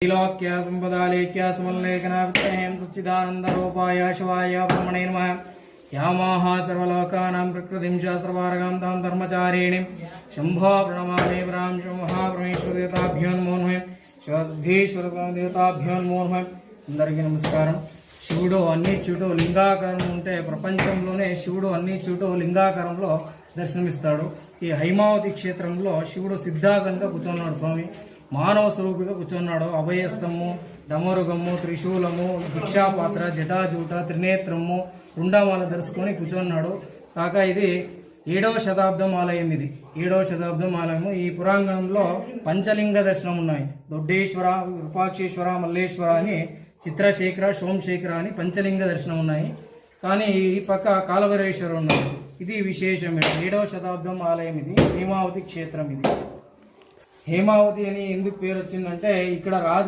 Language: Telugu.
त्रैलोक्य संपदालेख्य समल्लेखनाभित्तहेम सच्चिदानन्दरूपाय शिवाय ब्रह्मणे नमः। यामाः सर्वलोकानां प्रकृतिं च सर्वार्गां तां धर्मचारिणीं शम्भो प्रणमामि ब्रां महापरमेश्वरदेवताभ्यो नमो नमः। శివసిద్ధీశ్వర నమః। అందరికీ నమస్కారం। శివుడు అన్ని చుట్టూ లింగాకారం ఉంటే ప్రపంచంలోనే శివుడు అన్ని చుట్టూ లింగాకారంలో దర్శనమిస్తాడు। ఈ హైమావతి క్షేత్రంలో శివుడు సిద్ధాసనంగా కూర్చున్నాడు। స్వామి మానవ స్వరూపిగా కూర్చున్నాడు। అభయస్తము, డమరుగము, త్రిశూలము, భిక్షాపాత్ర, జటాజూట, త్రినేత్రము, రుండమాల ధరుచుకొని కూర్చున్నాడు। కాక ఇది 7వ శతాబ్దం ఆలయం। ఇది 7వ శతాబ్దం ఆలయము। ఈ పురాంగణంలో పంచలింగ దర్శనం ఉన్నాయి। దొడ్డేశ్వర, విరూపాక్షేశ్వర, మల్లేశ్వర అని, చిత్రశేఖర, సోమశేఖర అని పంచలింగ దర్శనం ఉన్నాయి। కానీ ఈ పక్క కాలభైరేశ్వరుడు ఉన్నాడు। ఇది విశేషం। 7వ శతాబ్దం ఆలయం ఇది, హేమావతి క్షేత్రం ఇది। హేమావతి అని ఎందుకు పేరు వచ్చిందంటే ఇక్కడ రాజు